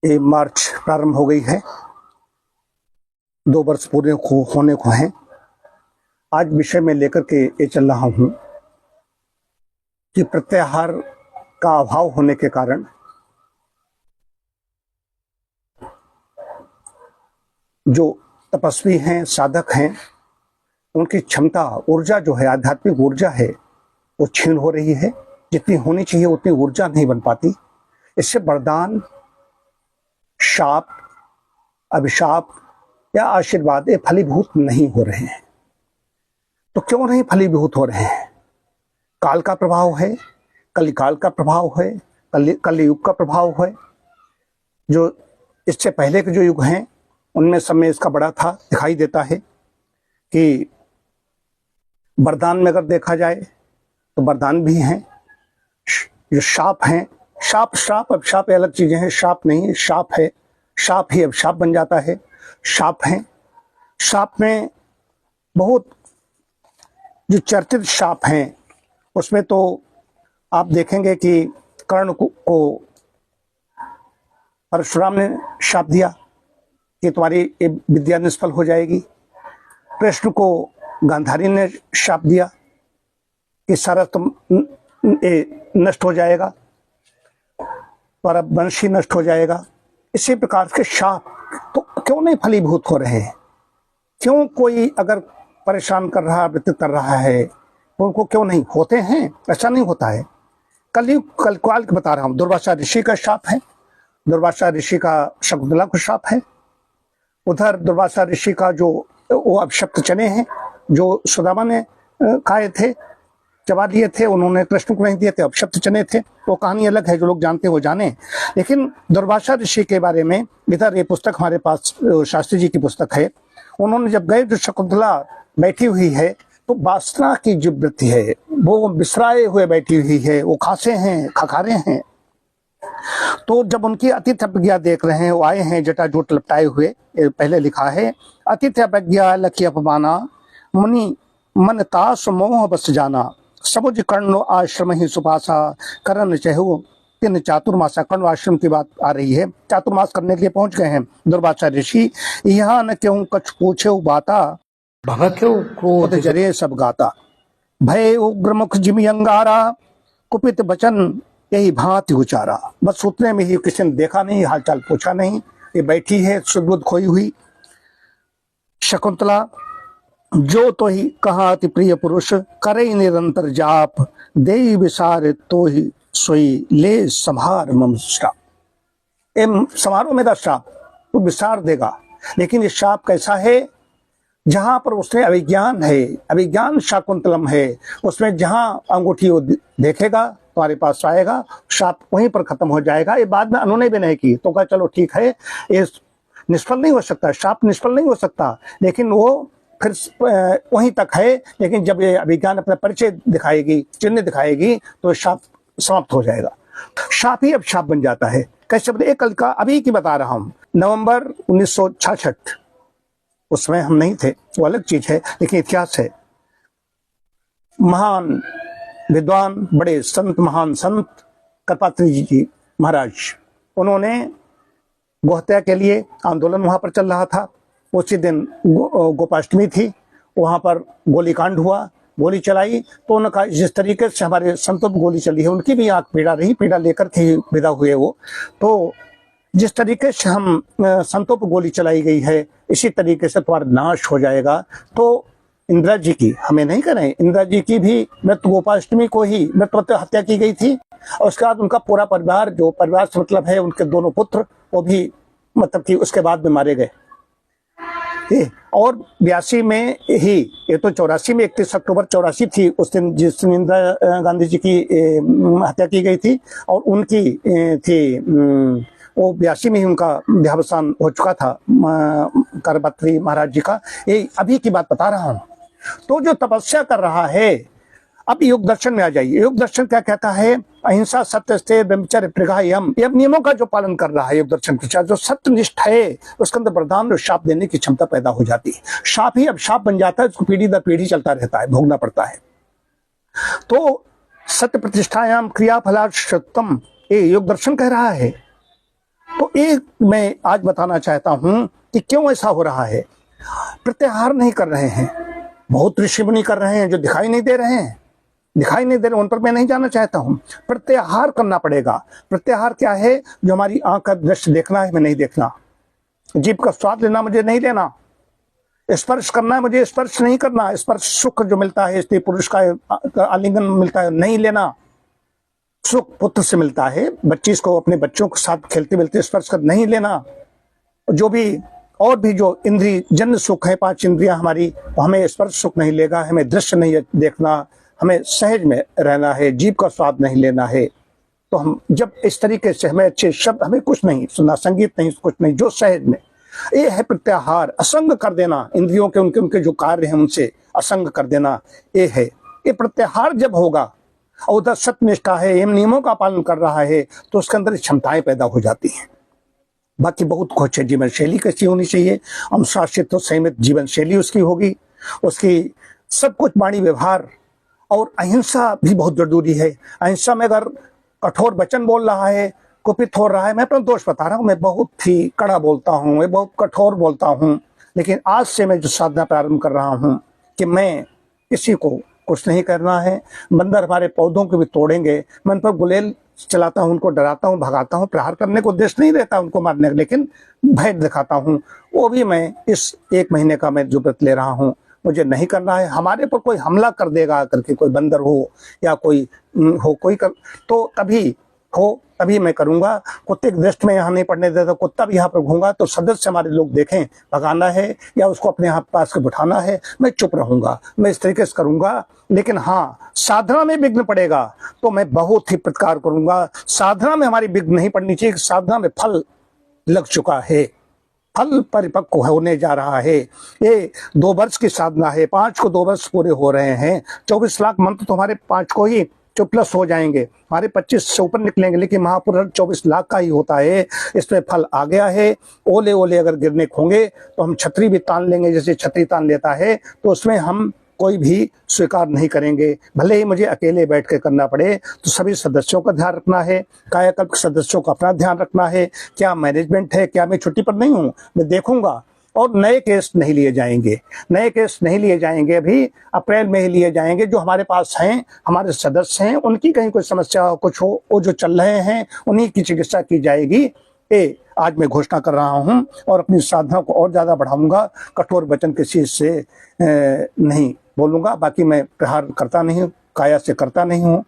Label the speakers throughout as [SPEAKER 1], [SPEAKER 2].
[SPEAKER 1] ये मार्च प्रारंभ हो गई है, 2 वर्ष पूरे होने को हैं। आज विषय में लेकर के ये चल रहा हूं कि प्रत्याहार का अभाव होने के कारण जो तपस्वी हैं, साधक हैं, उनकी क्षमता, ऊर्जा जो है, आध्यात्मिक ऊर्जा है, वो क्षीण हो रही है। जितनी होनी चाहिए उतनी ऊर्जा नहीं बन पाती। इससे वरदान, शाप, अभिशाप या आशीर्वाद ये फलीभूत नहीं हो रहे हैं। तो क्यों नहीं फलीभूत हो रहे हैं? काल का प्रभाव है, कलिकाल का प्रभाव है, कलयुग का प्रभाव है। जो इससे पहले के जो युग हैं उनमें सब में इसका बड़ा था। दिखाई देता है कि वरदान में अगर देखा जाए तो वरदान भी हैं, जो शाप हैं, शाप अभिशाप अलग चीजें हैं। शाप नहीं, शाप है, शाप ही अभिशाप बन जाता है। शाप हैं, शाप में बहुत जो चर्चित शाप हैं उसमें तो आप देखेंगे कि कर्ण को परशुराम ने शाप दिया कि तुम्हारी ये विद्या निष्फल हो जाएगी। कृष्ण को गांधारी ने शाप दिया कि सारा तुम नष्ट हो जाएगा, तुम्हारा वंश ही नष्ट हो जाएगा। इसी प्रकार के शाप तो क्यों नहीं फलीभूत हो रहे हैं? क्यों कोई अगर परेशान कर रहा, व्यतीत कर रहा है तो उनको क्यों नहीं होते हैं? ऐसा नहीं होता है। कलकाल के बता रहा हूं। दुर्वासा ऋषि का शाप है, दुर्वासा ऋषि का शकुंतला को शाप है। उधर दुर्वासा ऋषि का जो वो अपशब्द चने हैं जो सुदामा ने खाए थे, चबा दिए थे, उन्होंने कृष्ण को नहीं दिए थे, अपशब्द चने थे। वो कहानी अलग है, जो लोग जानते वो जाने। लेकिन दुर्वासा ऋषि के बारे में इधर ये पुस्तक हमारे पास शास्त्री जी की पुस्तक है। उन्होंने जब गए, जो शकुंतला बैठी हुई है तो वासना की जो वृत्ति है वो बिसराए हुए बैठी हुई है, वो खासे हैं, खखारे हैं। तो जब उनकी अतिथि अवज्ञा देख रहे हैं, वो आए हैं जटाजूट लपटाए हुए, पहले लिखा है, अतिथि अवज्ञा लखी अपमाना, मुनि मन तास मोह बस जाना, सबुज कर्ण आश्रम ही सुपासा, करण चहु तीन चातुर्मासा। कर्ण आश्रम की बात आ रही है। चातुर्मास करने के लिए पहुंच गए हैं दुर्वासा ऋषि। यहाँ न क्यों कछ पूछे बाता, भगत्यो क्रोध जरे सब गाता, भय उग्र मुख जिमि अंगारा, कुपित बचन यही भांति उचारा। बस उतने में ही किसी ने देखा नहीं, हालचाल पूछा नहीं। ये बैठी है सुदबुद्ध खोई हुई शकुंतला, जो तो ही कहा अति प्रिय पुरुष, करे निरंतर जाप, देई विसार तो ही सोई ले संभार मम श्राप। समारोह मेरा श्राप, वो विसार देगा। लेकिन ये श्राप कैसा है? जहां पर उसने अभिज्ञान है, अभिज्ञान शाकुंतलम है, उसमें जहां अंगूठी वो देखेगा तुम्हारे पास आएगा, शाप वहीं पर खत्म हो जाएगा। ये बाद में उन्होंने भी नहीं की तो कहा चलो ठीक है, ये निष्फल नहीं हो सकता, शाप निष्फल नहीं हो सकता, लेकिन वो फिर वहीं तक है। लेकिन जब ये अभिज्ञान अपना परिचय दिखाएगी, चिन्ह दिखाएगी, तो शाप समाप्त हो जाएगा। शाप ही अब शाप बन जाता है। कैसे? एक कल का अभी की बता रहा हूं, नवंबर 1966, उसमें हम नहीं थे, वो अलग चीज है, लेकिन इतिहास है। महान विद्वान, बड़े संत, महान संत करपात्री जी महाराज, उन्होंने गोहत्या के लिए आंदोलन वहां पर चल रहा था। उसी दिन गोपाष्टमी थी, वहां पर गोलीकांड हुआ, गोली चलाई। तो उनका जिस तरीके से हमारे संतों पर गोली चली है, उनकी भी आंख पीड़ा रही, पीड़ा लेकर के विदा हुए वो। तो जिस तरीके से हम संतों पर गोली चलाई गई है, इसी तरीके से तुम्हारा नाश हो जाएगा। तो इंदिरा जी की, हमें नहीं करें, इंदिरा जी की भी मृत्यु गोपाष्टमी को ही मृत्यु हत्या की गई थी। और उसके बाद उनका पूरा परिवार, जो परिवार से मतलब है उनके दोनों पुत्र, वो भी मतलब कि उसके बाद में मारे गए। और 82 में ही, ये तो 84 में 31 अक्टूबर 84 थी उस दिन, जिस दिन इंदिरा गांधी जी की हत्या की गई थी। और उनकी थी वो 82 में ही उनका देहावसान हो चुका था, करपात्री महाराज जी का। ये अभी की बात बता रहा हूं। तो जो तपस्या कर रहा है, अब योग दर्शन में आ जाइए। योग दर्शन क्या कहता है? अहिंसा, सत्य, स्थिर, ब्रह्मचर्य, प्रगायम, ये नियमों का जो पालन कर रहा है योग दर्शन के साथ, जो सत्यनिष्ठ है, उसके अंदर वरदान और शाप देने की क्षमता पैदा हो जाती है। शाप ही अब शाप बन जाता है, उसको पीढ़ी दर पीढ़ी चलता रहता है, भोगना पड़ता है। तो सत्य प्रतिष्ठायाम क्रिया फलाश्रतम, ये योग दर्शन कह रहा है। तो एक मैं आज बताना चाहता हूं कि क्यों ऐसा हो रहा है। प्रत्याहार नहीं कर रहे हैं, बहुत ऋषि मुनि कर रहे हैं जो दिखाई नहीं दे रहे हैं, दिखाई नहीं दे रहे, उन पर मैं नहीं जाना चाहता हूं। प्रत्याहार करना पड़ेगा। प्रत्याहार क्या है? जो हमारी आंख का दृश्य देखना है, मैं नहीं देखना। जीभ का स्वाद लेना, मुझे नहीं लेना। स्पर्श करना है, मुझे स्पर्श नहीं करना। स्पर्श सुख जो मिलता है, स्त्री पुरुष का आलिंगन मिलता है, नहीं लेना। सुख पुत्र से मिलता है, बच्ची को अपने बच्चों के साथ खेलते मिलते स्पर्श कर नहीं लेना। जो भी और भी जो इंद्रिय जन्य सुख है, 5 इंद्रियां हमारी, हमें स्पर्श सुख नहीं लेगा, हमें दृश्य नहीं देखना, हमें सहज में रहना है, जीभ का स्वाद नहीं लेना है। तो हम जब इस तरीके से हमें अच्छे शब्द, हमें कुछ नहीं सुनना, संगीत नहीं, कुछ नहीं, जो सहज में, ये है प्रत्याहार। असंग कर देना, इंद्रियों के उनके उनके जो कार्य हैं उनसे असंग कर देना, ये है। ये प्रत्याहार जब होगा और उधर सत्यनिष्ठा है, एवं नियमों का पालन कर रहा है, तो उसके अंदर क्षमताएं पैदा हो जाती हैं। बाकी बहुत कुछ है। जीवन शैली कैसी होनी चाहिए, अनुशासित तो संयमित जीवन शैली उसकी होगी, उसकी सब कुछ वाणी व्यवहार और अहिंसा भी बहुत जरूरी है। अहिंसा में अगर कठोर वचन बोल रहा है, कुपित हो रहा है, मैं अपना दोष बता रहा हूँ, मैं बहुत ही कड़ा बोलता हूँ, मैं बहुत कठोर बोलता हूँ, लेकिन आज से मैं जो साधना प्रारंभ कर रहा हूँ कि मैं किसी को कुछ नहीं करना है। बंदर हमारे पौधों को भी तोड़ेंगे, मैं उन पर गुलेल चलाता हूँ, उनको डराता हूँ, भगाता हूँ। प्रहार करने को उद्देश्य नहीं रहता उनको मारने का, लेकिन भय दिखाता हूँ। वो भी मैं इस 1 महीने का मैं जो व्रत ले रहा हूँ, मुझे नहीं करना है। हमारे पर कोई हमला कर देगा करके, कोई बंदर हो या कोई हो, कोई कर, तो तभी मैं करूंगा। कुत्ते की दृष्टि में यहाँ नहीं पड़ने देता। कुत्ता भी यहाँ पर घूंगा तो सदस्य हमारे लोग देखें, भगाना है या उसको अपने हाथ पास के बिठाना है, मैं चुप रहूंगा, मैं इस तरीके से करूंगा। लेकिन हाँ, साधना में विघ्न पड़ेगा तो मैं बहुत ही प्रतिकार करूंगा। साधना में हमारी विघ्न नहीं पड़नी चाहिए। साधना में फल लग चुका है, फल परिपक्व होने जा रहा है। ये 2 वर्ष की साधना है, 5 को 2 वर्ष पूरे हो रहे हैं। 24 लाख मंत्र तो हमारे 5 को ही जो प्लस हो जाएंगे, हमारे 25 से ऊपर निकलेंगे, लेकिन महापुरुष 24 लाख का ही होता है। इसमें फल आ गया है। ओले ओले अगर गिरने होंगे तो हम छतरी भी तान लेंगे, जैसे छतरी तान लेता है, तो उसमें हम कोई भी स्वीकार नहीं करेंगे। भले ही मुझे अकेले बैठ के करना पड़े, तो सभी सदस्यों का ध्यान रखना है, कायाकल्प के सदस्यों का अपना ध्यान रखना है। क्या मैनेजमेंट है, क्या मैं छुट्टी पर नहीं हूँ, मैं देखूंगा। और नए केस नहीं लिए जाएंगे, नए केस नहीं लिए जाएंगे, अभी अप्रैल में ही लिए जाएंगे। जो हमारे पास हैं, हमारे सदस्य हैं, उनकी कहीं कोई समस्या हो, कुछ हो, वो जो चल रहे हैं उन्हीं की चिकित्सा की जाएगी। ये आज मैं घोषणा कर रहा हूं और अपनी साधना को और ज्यादा बढ़ाऊंगा। कठोर वचन किसी से नहीं बोलूंगा। बाकी मैं प्रहार करता नहीं हूँ, काया से करता नहीं हूँ,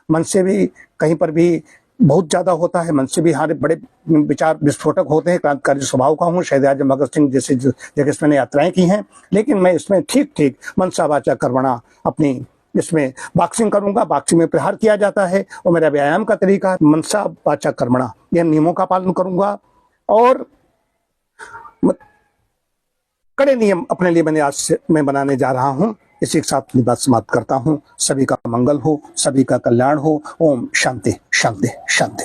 [SPEAKER 1] मन से भी कहीं पर भी बहुत ज्यादा होता है, मन से भी हमारे बड़े विचार विस्फोटक होते हैं। क्रांतिकारी स्वभाव का हूँ, शहीद आजम भगत सिंह जैसे जगह मैंने यात्राएं की हैं, लेकिन मैं इसमें ठीक ठीक मनसा वाचा कर्मणा अपनी इसमें बॉक्सिंग करूंगा। बॉक्सिंग में प्रहार किया जाता है और मेरा व्यायाम का तरीका है मनसा वाचा कर्मणा, यह नियमों का पालन करूंगा। और कड़े नियम अपने लिए मैंने आज से मैं बनाने जा रहा हूं। इसी के साथ अपनी बात समाप्त करता हूं। सभी का मंगल हो, सभी का कल्याण हो। ओम शांति शांति शांति।